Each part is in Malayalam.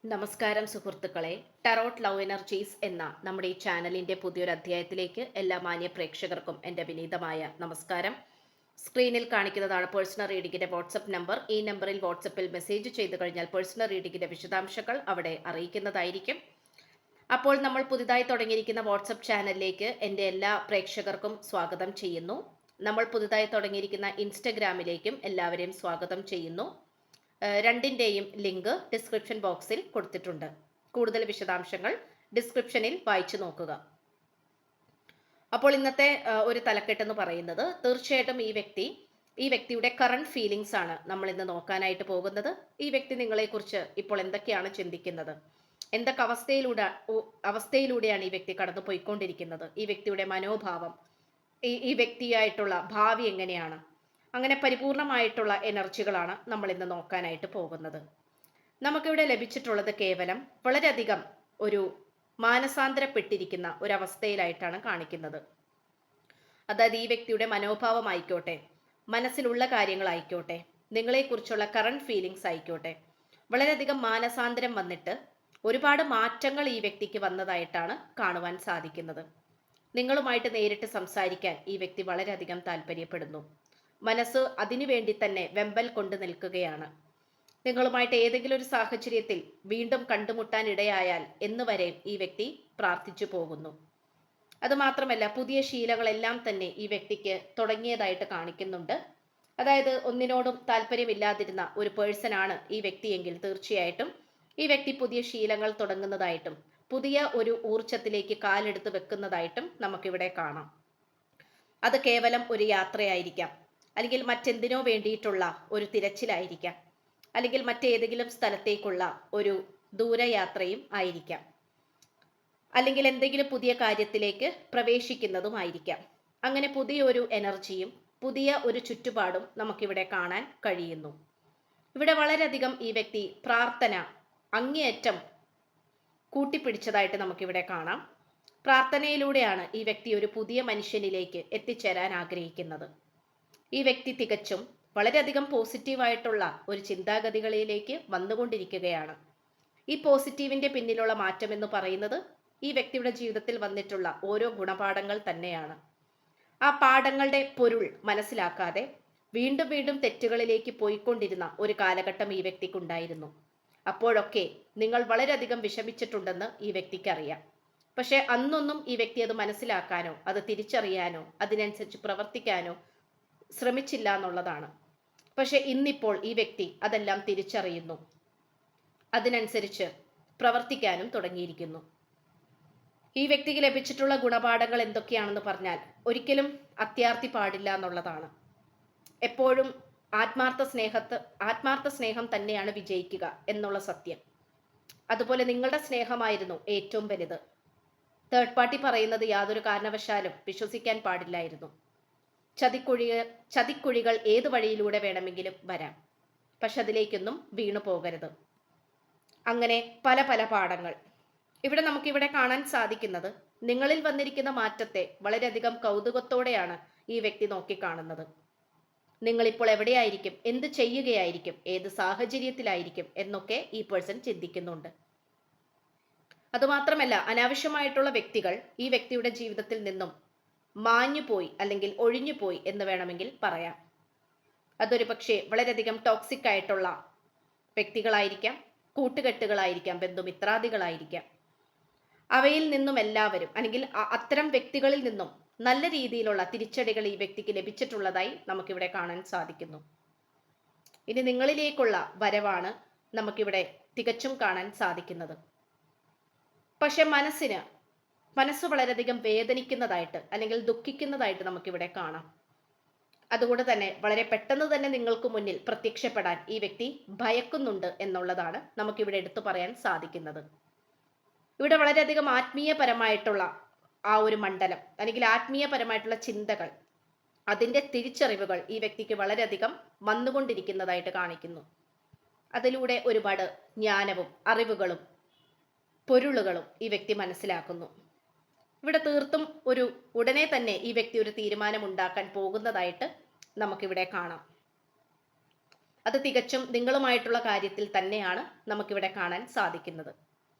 നമസ്കാരം സുഹൃത്തുക്കളെ. ടാരോട്ട് ലവ് എനർജീസ് എന്ന നമ്മുടെ ഈ ചാനലിന്റെ പുതിയൊരു അധ്യായത്തിലേക്ക് എല്ലാ മാന്യ പ്രേക്ഷകർക്കും എൻ്റെ വിനീതമായ നമസ്കാരം. സ്ക്രീനിൽ കാണിക്കുന്നതാണ് പേഴ്സണൽ റീഡിങ്ങിന്റെ വാട്സപ്പ് നമ്പർ. ഈ നമ്പറിൽ വാട്സപ്പിൽ മെസ്സേജ് ചെയ്തു കഴിഞ്ഞാൽ പേഴ്സണൽ റീഡിങ്ങിന്റെ വിശദാംശങ്ങൾ അവിടെ അറിയിക്കുന്നതായിരിക്കും. അപ്പോൾ നമ്മൾ പുതുതായി തുടങ്ങിയിരിക്കുന്ന വാട്സപ്പ് ചാനലിലേക്ക് എൻ്റെ എല്ലാ പ്രേക്ഷകർക്കും സ്വാഗതം ചെയ്യുന്നു. നമ്മൾ പുതുതായി തുടങ്ങിയിരിക്കുന്ന ഇൻസ്റ്റഗ്രാമിലേക്കും എല്ലാവരെയും സ്വാഗതം ചെയ്യുന്നു. രണ്ടിൻ്റെയും ലിങ്ക് ഡിസ്ക്രിപ്ഷൻ ബോക്സിൽ കൊടുത്തിട്ടുണ്ട്. കൂടുതൽ വിശദാംശങ്ങൾ ഡിസ്ക്രിപ്ഷനിൽ വായിച്ചു നോക്കുക. അപ്പോൾ ഇന്നത്തെ ഒരു തലക്കെട്ടെന്ന് പറയുന്നത് തീർച്ചയായിട്ടും ഈ വ്യക്തിയുടെ കറണ്ട് ഫീലിങ്സ് ആണ് നമ്മൾ ഇന്ന് നോക്കാനായിട്ട് പോകുന്നത്. ഈ വ്യക്തി നിങ്ങളെക്കുറിച്ച് ഇപ്പോൾ എന്തൊക്കെയാണ് ചിന്തിക്കുന്നത്, എന്തൊക്കെ അവസ്ഥയിലൂടെയാണ് ഈ വ്യക്തി കടന്നു പോയിക്കൊണ്ടിരിക്കുന്നത്, ഈ വ്യക്തിയുടെ മനോഭാവം, ഈ വ്യക്തിയായിട്ടുള്ള ഭാവി എങ്ങനെയാണ്, അങ്ങനെ പരിപൂർണമായിട്ടുള്ള എനർജികളാണ് നമ്മൾ ഇന്ന് നോക്കാനായിട്ട് പോകുന്നത്. നമുക്കിവിടെ ലഭിച്ചിട്ടുള്ളത് കേവലം വളരെയധികം ഒരു മാനസാന്തരപ്പെട്ടിരിക്കുന്ന ഒരവസ്ഥയിലായിട്ടാണ് കാണിക്കുന്നത്. അതായത് ഈ വ്യക്തിയുടെ മനോഭാവമായിക്കോട്ടെ, മനസ്സിലുള്ള കാര്യങ്ങളായിക്കോട്ടെ, നിങ്ങളെക്കുറിച്ചുള്ള കറണ്ട് ഫീലിങ്സ് ആയിക്കോട്ടെ, വളരെയധികം മാനസാന്തരം വന്നിട്ട് ഒരുപാട് മാറ്റങ്ങൾ ഈ വ്യക്തിക്ക് വന്നതായിട്ടാണ് കാണുവാൻ സാധിക്കുന്നത്. നിങ്ങളുമായിട്ട് നേരിട്ട് സംസാരിക്കാൻ ഈ വ്യക്തി വളരെയധികം താല്പര്യപ്പെടുന്നു. മനസ്സ് അതിനുവേണ്ടി തന്നെ വെമ്പൽ കൊണ്ട് നിൽക്കുകയാണ്. നിങ്ങളുമായിട്ട് ഏതെങ്കിലും ഒരു സാഹചര്യത്തിൽ വീണ്ടും കണ്ടുമുട്ടാൻ ഇടയായാൽ എന്നുവരെ ഈ വ്യക്തി പ്രാർത്ഥിച്ചു പോകുന്നു. അതുമാത്രമല്ല, പുതിയ ശീലങ്ങളെല്ലാം തന്നെ ഈ വ്യക്തിക്ക് തുടങ്ങിയതായിട്ട് കാണിക്കുന്നുണ്ട്. അതായത് ഒന്നിനോടും താല്പര്യമില്ലാതിരുന്ന ഒരു പേഴ്സണാണ് ഈ വ്യക്തിയെങ്കിൽ തീർച്ചയായിട്ടും ഈ വ്യക്തി പുതിയ ശീലങ്ങൾ തുടങ്ങുന്നതായിട്ടും പുതിയ ഒരു ഊർജത്തിലേക്ക് കാലെടുത്ത് വെക്കുന്നതായിട്ടും നമുക്കിവിടെ കാണാം. അത് കേവലം ഒരു യാത്രയായിരിക്കാം, അല്ലെങ്കിൽ മറ്റെന്തിനോ വേണ്ടിയിട്ടുള്ള ഒരു തിരച്ചിലായിരിക്കാം, അല്ലെങ്കിൽ മറ്റേതെങ്കിലും സ്ഥലത്തേക്കുള്ള ഒരു ദൂരയാത്രയും ആയിരിക്കാം, അല്ലെങ്കിൽ എന്തെങ്കിലും പുതിയ കാര്യത്തിലേക്ക് പ്രവേശിക്കുന്നതുമായിരിക്കാം. അങ്ങനെ പുതിയൊരു എനർജിയും പുതിയ ഒരു ചുറ്റുപാടും നമുക്കിവിടെ കാണാൻ കഴിയുന്നു. ഇവിടെ വളരെയധികം ഈ വ്യക്തി പ്രാർത്ഥന അങ്ങേയറ്റം കൂട്ടിപ്പിടിച്ചതായിട്ട് നമുക്കിവിടെ കാണാം. പ്രാർത്ഥനയിലൂടെയാണ് ഈ വ്യക്തി ഒരു പുതിയ മനുഷ്യനിലേക്ക് എത്തിച്ചേരാൻ ആഗ്രഹിക്കുന്നത്. ഈ വ്യക്തി തികച്ചും വളരെയധികം പോസിറ്റീവായിട്ടുള്ള ഒരു ചിന്താഗതികളിലേക്ക് വന്നുകൊണ്ടിരിക്കുകയാണ്. ഈ പോസിറ്റീവിന്റെ പിന്നിലുള്ള മാറ്റം എന്ന് പറയുന്നത് ഈ വ്യക്തിയുടെ ജീവിതത്തിൽ വന്നിട്ടുള്ള ഓരോ ഗുണപാഠങ്ങൾ തന്നെയാണ്. ആ പാഠങ്ങളുടെ പൊരുൾ മനസ്സിലാക്കാതെ വീണ്ടും വീണ്ടും തെറ്റുകളിലേക്ക് പോയിക്കൊണ്ടിരുന്ന ഒരു കാലഘട്ടം ഈ വ്യക്തിക്കുണ്ടായിരുന്നു. അപ്പോഴൊക്കെ നിങ്ങൾ വളരെയധികം വിഷമിച്ചിട്ടുണ്ടെന്ന് ഈ വ്യക്തിക്കറിയാം. പക്ഷെ അന്നൊന്നും ഈ വ്യക്തി അത് മനസ്സിലാക്കാനോ അത് തിരിച്ചറിയാനോ അതിനനുസരിച്ച് പ്രവർത്തിക്കാനോ ശ്രമിച്ചില്ല എന്നുള്ളതാണ്. പക്ഷെ ഇന്നിപ്പോൾ ഈ വ്യക്തി അതെല്ലാം തിരിച്ചറിയുന്നു, അതിനനുസരിച്ച് പ്രവർത്തിക്കാനും തുടങ്ങിയിരിക്കുന്നു. ഈ വ്യക്തിക്ക് ലഭിച്ചിട്ടുള്ള ഗുണപാഠങ്ങൾ എന്തൊക്കെയാണെന്ന് പറഞ്ഞാൽ, ഒരിക്കലും അത്യാർത്തി പാടില്ല എന്നുള്ളതാണ്. എപ്പോഴും ആത്മാർത്ഥ സ്നേഹം തന്നെയാണ് വിജയിക്കുക എന്നുള്ള സത്യം. അതുപോലെ നിങ്ങളുടെ സ്നേഹമായിരുന്നു ഏറ്റവും വലുത്. തേർഡ് പാർട്ടി പറയുന്നത് യാതൊരു കാരണവശാലും വിശ്വസിക്കാൻ പാടില്ലായിരുന്നു. ചതിക്കുഴികൾ ഏത് വഴിയിലൂടെ വേണമെങ്കിലും വരാം, പക്ഷെ അതിലേക്കൊന്നും വീണു പോകരുത്. അങ്ങനെ പല പല പാഠങ്ങൾ ഇവിടെ നമുക്കിവിടെ കാണാൻ സാധിക്കുന്നത്. നിങ്ങളിൽ വന്നിരിക്കുന്ന മാറ്റത്തെ വളരെയധികം കൗതുകത്തോടെയാണ് ഈ വ്യക്തി നോക്കിക്കാണുന്നത്. നിങ്ങളിപ്പോൾ എവിടെയായിരിക്കും, എന്ത് ചെയ്യുകയായിരിക്കും, ഏത് സാഹചര്യത്തിലായിരിക്കും എന്നൊക്കെ ഈ പേഴ്സൺ ചിന്തിക്കുന്നുണ്ട്. അതുമാത്രമല്ല, അനാവശ്യമായിട്ടുള്ള വ്യക്തികൾ ഈ വ്യക്തിയുടെ ജീവിതത്തിൽ നിന്നും മാഞ്ഞുപോയി അല്ലെങ്കിൽ ഒഴിഞ്ഞുപോയി എന്ന് വേണമെങ്കിൽ പറയാം. അതൊരു പക്ഷേ വളരെയധികം ടോക്സിക് ആയിട്ടുള്ള വ്യക്തികളായിരിക്കാം, കൂട്ടുകെട്ടുകളായിരിക്കാം, ബന്ധുമിത്രാദികളായിരിക്കാം. അവയിൽ നിന്നും എല്ലാവരും അല്ലെങ്കിൽ അത്തരം വ്യക്തികളിൽ നിന്നും നല്ല രീതിയിലുള്ള തിരിച്ചടികൾ ഈ വ്യക്തിക്ക് ലഭിച്ചിട്ടുള്ളതായി നമുക്കിവിടെ കാണാൻ സാധിക്കുന്നു. ഇനി നിങ്ങളിലേക്കുള്ള വരവാണ് നമുക്കിവിടെ തികച്ചും കാണാൻ സാധിക്കുന്നത്. പക്ഷെ മനസ്സ് വളരെയധികം വേദനിക്കുന്നതായിട്ട് അല്ലെങ്കിൽ ദുഃഖിക്കുന്നതായിട്ട് നമുക്കിവിടെ കാണാം. അതുകൊണ്ട് തന്നെ വളരെ പെട്ടെന്ന് തന്നെ നിങ്ങൾക്ക് മുന്നിൽ പ്രത്യക്ഷപ്പെടാൻ ഈ വ്യക്തി ഭയക്കുന്നുണ്ട് എന്നുള്ളതാണ് നമുക്കിവിടെ എടുത്തു പറയാൻ സാധിക്കുന്നത്. ഇവിടെ വളരെയധികം ആത്മീയപരമായിട്ടുള്ള ആ ഒരു മണ്ഡലം അല്ലെങ്കിൽ ആത്മീയപരമായിട്ടുള്ള ചിന്തകൾ, അതിൻ്റെ തിരിച്ചറിവുകൾ ഈ വ്യക്തിക്ക് വളരെയധികം വന്നുകൊണ്ടിരിക്കുന്നതായിട്ട് കാണിക്കുന്നു. അതിലൂടെ ഒരുപാട് ജ്ഞാനവും അറിവുകളും പൊരുളുകളും ഈ വ്യക്തി മനസ്സിലാക്കുന്നു. ഇവിടെ തീർത്തും ഉടനെ തന്നെ ഈ വ്യക്തി ഒരു തീരുമാനം ഉണ്ടാക്കാൻ പോകുന്നതായിട്ട് നമുക്കിവിടെ കാണാം. അത് തികച്ചും നിങ്ങളുമായിട്ടുള്ള കാര്യത്തിൽ തന്നെയാണ് നമുക്കിവിടെ കാണാൻ സാധിക്കുന്നത്.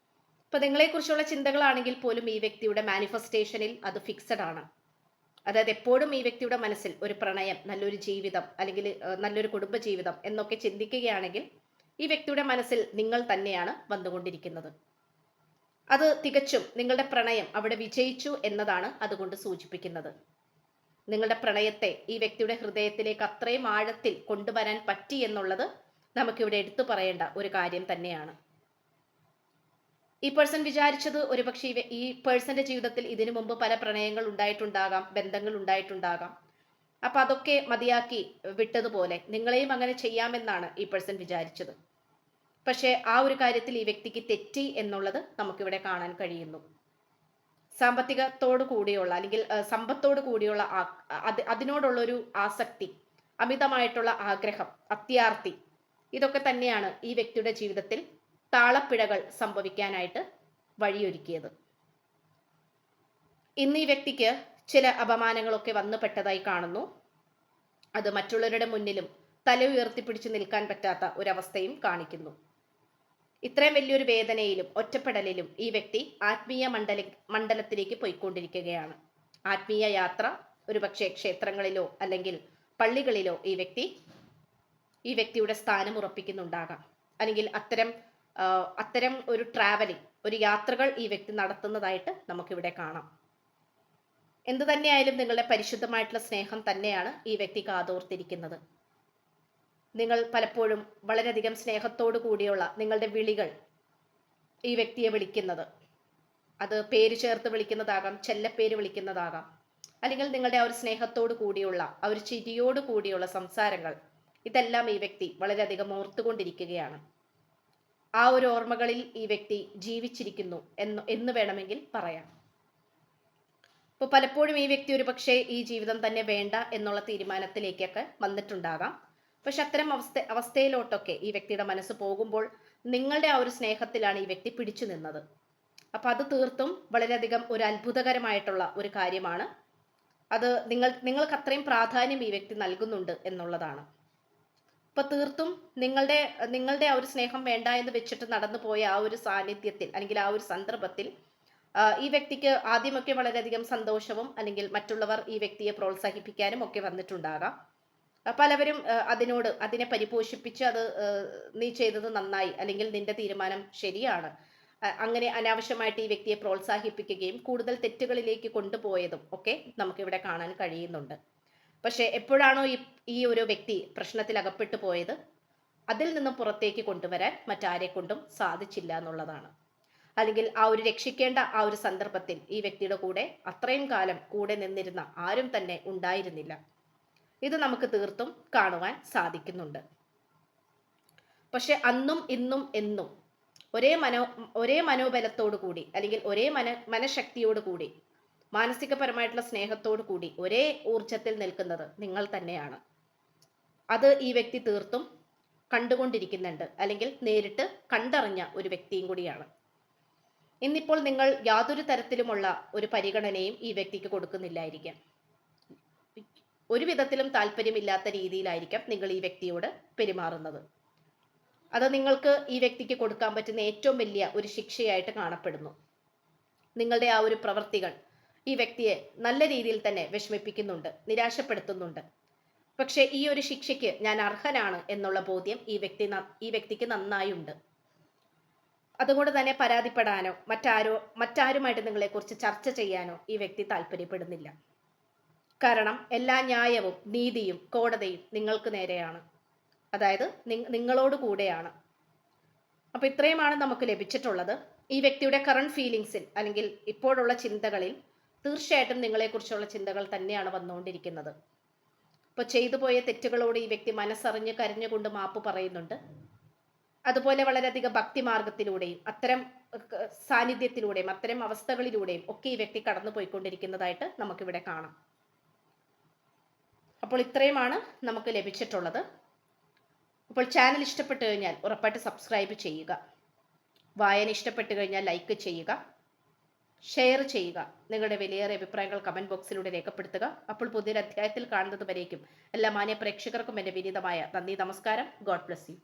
ഇപ്പൊ നിങ്ങളെക്കുറിച്ചുള്ള ചിന്തകളാണെങ്കിൽ പോലും ഈ വ്യക്തിയുടെ മാനിഫെസ്റ്റേഷനിൽ അത് ഫിക്സഡ് ആണ്. അതായത് എപ്പോഴും ഈ വ്യക്തിയുടെ മനസ്സിൽ ഒരു പ്രണയം, നല്ലൊരു ജീവിതം, അല്ലെങ്കിൽ നല്ലൊരു കുടുംബ ജീവിതം എന്നൊക്കെ ചിന്തിക്കുകയാണെങ്കിൽ ഈ വ്യക്തിയുടെ മനസ്സിൽ നിങ്ങൾ തന്നെയാണ് വന്നുകൊണ്ടിരിക്കുന്നത്. അത് തികച്ചും നിങ്ങളുടെ പ്രണയം അവിടെ വിജയിച്ചു എന്നതാണ് അതുകൊണ്ട് സൂചിപ്പിക്കുന്നത്. നിങ്ങളുടെ പ്രണയത്തെ ഈ വ്യക്തിയുടെ ഹൃദയത്തിലേക്ക് അത്രയും ആഴത്തിൽ കൊണ്ടുവരാൻ പറ്റി എന്നുള്ളത് നമുക്കിവിടെ എടുത്തു പറയേണ്ട ഒരു കാര്യം തന്നെയാണ്. ഈ പേഴ്സൺ വിചാരിച്ചത് ഒരുപക്ഷെ ഈ പേഴ്സന്റെ ജീവിതത്തിൽ ഇതിനു മുമ്പ് പല പ്രണയങ്ങൾ ഉണ്ടായിട്ടുണ്ടാകാം, ബന്ധങ്ങൾ ഉണ്ടായിട്ടുണ്ടാകാം. അപ്പൊ അതൊക്കെ മതിയാക്കി വിട്ടതുപോലെ നിങ്ങളെയും അങ്ങനെ ചെയ്യാമെന്നാണ് ഈ പേഴ്സൺ വിചാരിച്ചത്. പക്ഷെ ആ ഒരു കാര്യത്തിൽ ഈ വ്യക്തിക്ക് തെറ്റി എന്നുള്ളത് നമുക്കിവിടെ കാണാൻ കഴിയുന്നു. സാമ്പത്തികത്തോടു കൂടിയുള്ള അല്ലെങ്കിൽ സമ്പത്തോടു കൂടിയുള്ള അതിനോടുള്ള ഒരു ആസക്തി, അമിതമായിട്ടുള്ള ആഗ്രഹം, അത്യാർത്തി, ഇതൊക്കെ തന്നെയാണ് ഈ വ്യക്തിയുടെ ജീവിതത്തിൽ താളപ്പിഴകൾ സംഭവിക്കാനായിട്ട് വഴിയൊരുക്കിയത്. ഇന്ന് ഈ വ്യക്തിക്ക് ചില അപമാനങ്ങളൊക്കെ വന്നുപെട്ടതായി കാണുന്നു. അത് മറ്റുള്ളവരുടെ മുന്നിലും തല ഉയർത്തിപ്പിടിച്ച് നിൽക്കാൻ പറ്റാത്ത ഒരവസ്ഥയും കാണിക്കുന്നു. ഇത്രയും വലിയൊരു വേദനയിലും ഒറ്റപ്പെടലിലും ഈ വ്യക്തി ആത്മീയ മണ്ഡലത്തിലേക്ക് പോയിക്കൊണ്ടിരിക്കുകയാണ്. ആത്മീയ യാത്ര, ഒരുപക്ഷെ ക്ഷേത്രങ്ങളിലോ അല്ലെങ്കിൽ പള്ളികളിലോ ഈ വ്യക്തിയുടെ സ്ഥാനം ഉറപ്പിക്കുന്നുണ്ടാകാം. അല്ലെങ്കിൽ അത്തരം ഒരു ട്രാവലിംഗ്, ഒരു യാത്രകൾ ഈ വ്യക്തി നടത്തുന്നതായിട്ട് നമുക്കിവിടെ കാണാം. എന്തു തന്നെയായാലും നിങ്ങളുടെ പരിശുദ്ധമായിട്ടുള്ള സ്നേഹം തന്നെയാണ് ഈ വ്യക്തി കാതോർത്തിരിക്കുന്നത്. നിങ്ങൾ പലപ്പോഴും വളരെയധികം സ്നേഹത്തോടു കൂടിയുള്ള നിങ്ങളുടെ വിളികൾ ഈ വ്യക്തിയെ വിളിക്കുന്നത്, അത് പേര് ചേർത്ത് വിളിക്കുന്നതാകാം, ചെല്ലപ്പേര് വിളിക്കുന്നതാകാം, അല്ലെങ്കിൽ നിങ്ങളുടെ ആ ഒരു സ്നേഹത്തോടു കൂടിയുള്ള ആ ഒരു ചിരിയോട് കൂടിയുള്ള സംസാരങ്ങൾ, ഇതെല്ലാം ഈ വ്യക്തി വളരെയധികം ഓർത്തുകൊണ്ടിരിക്കുകയാണ്. ആ ഒരു ഓർമ്മകളിൽ ഈ വ്യക്തി ജീവിച്ചിരിക്കുന്നു എന്ന് വേണമെങ്കിൽ പറയാം. ഇപ്പൊ പലപ്പോഴും ഈ വ്യക്തി ഒരു പക്ഷേ ഈ ജീവിതം തന്നെ വേണ്ട എന്നുള്ള തീരുമാനത്തിലേക്കൊക്കെ വന്നിട്ടുണ്ടാകാം. പക്ഷെ അത്തരം അവസ്ഥയിലോട്ടൊക്കെ ഈ വ്യക്തിയുടെ മനസ്സ് പോകുമ്പോൾ നിങ്ങളുടെ ആ ഒരു സ്നേഹത്തിലാണ് ഈ വ്യക്തി പിടിച്ചു നിന്നത്. അപ്പൊ അത് തീർത്തും വളരെയധികം ഒരു അത്ഭുതകരമായിട്ടുള്ള ഒരു കാര്യമാണ്. അത് നിങ്ങൾക്ക് അത്രയും പ്രാധാന്യം ഈ വ്യക്തി നൽകുന്നുണ്ട് എന്നുള്ളതാണ്. അപ്പൊ തീർത്തും നിങ്ങളുടെ ആ ഒരു സ്നേഹം വേണ്ട എന്ന് വെച്ചിട്ട് നടന്നു പോയ ആ ഒരു സാന്നിധ്യത്തിൽ അല്ലെങ്കിൽ ആ ഒരു സന്ദർഭത്തിൽ ഈ വ്യക്തിക്ക് ആദ്യമൊക്കെ വളരെയധികം സന്തോഷവും അല്ലെങ്കിൽ മറ്റുള്ളവർ ഈ വ്യക്തിയെ പ്രോത്സാഹിപ്പിക്കാനും ഒക്കെ വന്നിട്ടുണ്ടാകാം. പലവരും അതിനെ പരിപോഷിപ്പിച്ച് അത് നീ ചെയ്തത് നന്നായി, അല്ലെങ്കിൽ നിന്റെ തീരുമാനം ശരിയാണ്, അങ്ങനെ അനാവശ്യമായിട്ട് ഈ വ്യക്തിയെ പ്രോത്സാഹിപ്പിക്കുകയും കൂടുതൽ തെറ്റുകളിലേക്ക് കൊണ്ടുപോയതും ഒക്കെ നമുക്കിവിടെ കാണാൻ കഴിയുന്നുണ്ട്. പക്ഷെ എപ്പോഴാണോ ഈ ഒരു വ്യക്തി പ്രശ്നത്തിൽ അകപ്പെട്ടു പോയത്, അതിൽ നിന്നും പുറത്തേക്ക് കൊണ്ടുവരാൻ മറ്റാരെ കൊണ്ടും സാധിച്ചില്ല എന്നുള്ളതാണ്. അല്ലെങ്കിൽ ആ ഒരു രക്ഷിക്കേണ്ട ആ ഒരു സന്ദർഭത്തിൽ ഈ വ്യക്തിയുടെ കൂടെ അത്രയും കാലം കൂടെ നിന്നിരുന്ന ആരും തന്നെ ഉണ്ടായിരുന്നില്ല. ഇത് നമുക്ക് തീർത്തും കാണുവാൻ സാധിക്കുന്നുണ്ട്. പക്ഷെ അന്നും ഇന്നും എന്നും ഒരേ മനോബലത്തോടു കൂടി അല്ലെങ്കിൽ ഒരേ മനഃശക്തിയോട് കൂടി മാനസികപരമായിട്ടുള്ള സ്നേഹത്തോടു കൂടി ഒരേ ഊർജത്തിൽ നിൽക്കുന്നത് നിങ്ങൾ തന്നെയാണ്. അത് ഈ വ്യക്തി തീർത്തും കണ്ടുകൊണ്ടിരിക്കുന്നുണ്ട്, അല്ലെങ്കിൽ നേരിട്ട് കണ്ടറിഞ്ഞ ഒരു വ്യക്തിയും കൂടിയാണ്. ഇന്നിപ്പോൾ നിങ്ങൾ യാതൊരു തരത്തിലുമുള്ള ഒരു പരിഗണനയും ഈ വ്യക്തിക്ക് കൊടുക്കുന്നില്ലായിരിക്കാം. ഒരു വിധത്തിലും താല്പര്യമില്ലാത്ത രീതിയിലായിരിക്കാം നിങ്ങൾ ഈ വ്യക്തിയോട് പെരുമാറുന്നത്. അത് നിങ്ങൾക്ക് ഈ വ്യക്തിക്ക് കൊടുക്കാൻ പറ്റുന്ന ഏറ്റവും വലിയ ഒരു ശിക്ഷയായിട്ട് കാണപ്പെടുന്നു. നിങ്ങളുടെ ആ ഒരു പ്രവൃത്തികൾ ഈ വ്യക്തിയെ നല്ല രീതിയിൽ തന്നെ വിഷമിപ്പിക്കുന്നുണ്ട്, നിരാശപ്പെടുത്തുന്നുണ്ട്. പക്ഷെ ഈ ഒരു ശിക്ഷയ്ക്ക് ഞാൻ അർഹനാണ് എന്നുള്ള ബോധ്യം ഈ വ്യക്തിക്ക് നന്നായുണ്ട്. അതുകൊണ്ട് തന്നെ പരാതിപ്പെടാനോ മറ്റാരുമായിട്ട് നിങ്ങളെക്കുറിച്ച് ചർച്ച ചെയ്യാനോ ഈ വ്യക്തി താല്പര്യപ്പെടുന്നില്ല. കാരണം എല്ലാ ന്യായവും നീതിയും കോടതിയും നിങ്ങൾക്ക് നേരെയാണ്, അതായത് നിങ്ങളോട് കൂടെയാണ്. അപ്പൊ ഇത്രയുമാണ് നമുക്ക് ലഭിച്ചിട്ടുള്ളത്. ഈ വ്യക്തിയുടെ കറണ്ട് ഫീലിങ്സിൽ അല്ലെങ്കിൽ ഇപ്പോഴുള്ള ചിന്തകളിൽ തീർച്ചയായിട്ടും നിങ്ങളെക്കുറിച്ചുള്ള ചിന്തകൾ തന്നെയാണ് വന്നുകൊണ്ടിരിക്കുന്നത്. ഇപ്പൊ ചെയ്തു പോയ തെറ്റുകളോട് ഈ വ്യക്തി മനസ്സറിഞ്ഞ് കരഞ്ഞുകൊണ്ട് മാപ്പ് പറയുന്നുണ്ട്. അതുപോലെ വളരെയധികം ഭക്തി മാർഗത്തിലൂടെയും അത്തരം സാന്നിധ്യത്തിലൂടെയും അത്തരം അവസ്ഥകളിലൂടെയും ഒക്കെ ഈ വ്യക്തി കടന്നു പോയിക്കൊണ്ടിരിക്കുന്നതായിട്ട് നമുക്കിവിടെ കാണാം. അപ്പോൾ ഇത്രയുമാണ് നമുക്ക് ലഭിച്ചിട്ടുള്ളത്. അപ്പോൾ ചാനൽ ഇഷ്ടപ്പെട്ടു കഴിഞ്ഞാൽ ഉറപ്പായിട്ട് സബ്സ്ക്രൈബ് ചെയ്യുക. വായന ഇഷ്ടപ്പെട്ടു കഴിഞ്ഞാൽ ലൈക്ക് ചെയ്യുക. ഷെയർ ചെയ്യുക. നിങ്ങളുടെ വിലയേറിയ അഭിപ്രായങ്ങൾ കമന്റ് ബോക്സിലൂടെ രേഖപ്പെടുത്തുക. അപ്പോൾ പുതിയൊരു അധ്യായത്തിൽ കാണുന്നത് വരേക്കും എല്ലാ മാന്യ പ്രേക്ഷകർക്കും എൻ്റെ വിനീതമായ നന്ദി, നമസ്കാരം. God bless you.